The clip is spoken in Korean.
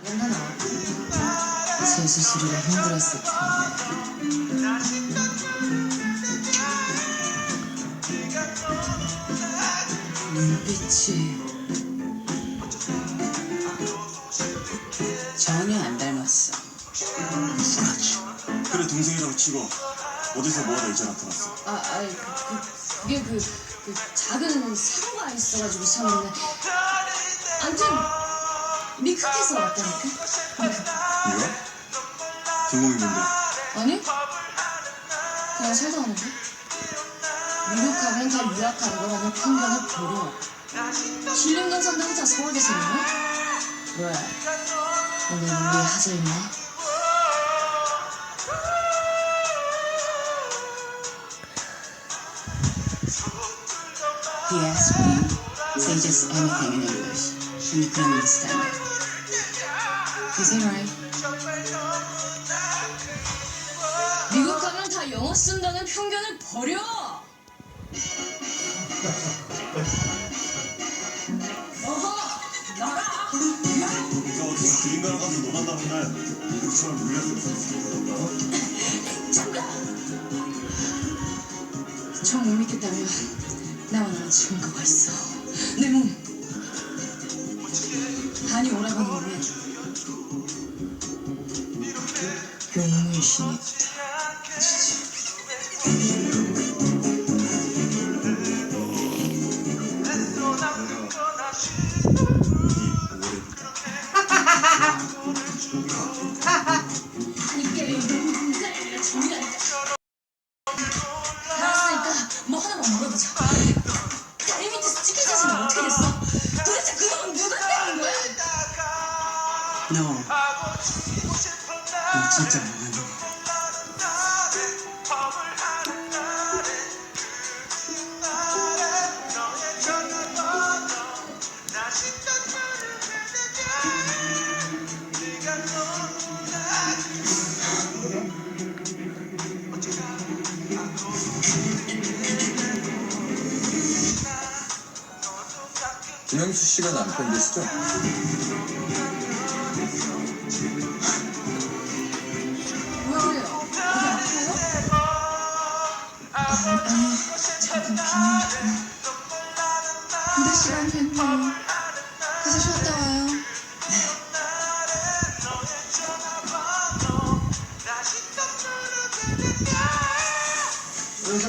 괜찮아. 제 수술이라 힘들었을 텐데. 눈빛이 전혀 안 닮았어. 이상하지. 그래 동생이라고 치고 어디서 뭐하다 이제 나타났어. 그게 작은 사고가 있어가지고 참는데. 아무튼 미국에서 왔다니까. 이거? 전공이 뭔데? 아니? 그냥 살다 오는데. 미국 가면 다 유학 가는 거라는 편견을 버려. 신림동 산다 혼자 서울대 생겼나? 왜? 오늘 우리 하자 있나? He asked me, say just anything in English, and you couldn't understand it. Is he right? 미국 가면 다 영어 쓴다는 편견을 버려! 어허! 나라! 네가 어디서 그림가랑 가서 놀았다 맨날 미국처럼 물렸어. 잠깐! 정 못 믿겠다면 나와 나랑 증거가 있어. 내 몸. 한이 오라고 하는 용무의 신이 같아. 진짜. 이게 용무가 중요하니까. 알았으니까 뭐 하나만 물어보자. 다리 밑에서 찍힌 사진은 어떻게 됐어? 도대체 그놈은 누가 때린 거야? 너 진짜 뭐하니? 김영수 씨가 남편 되시죠? 왜요? 어디 아파요? 아니, 잠깐 비밀. 몇 시간 됐네요. 가서 쉬었다 와요. 여기서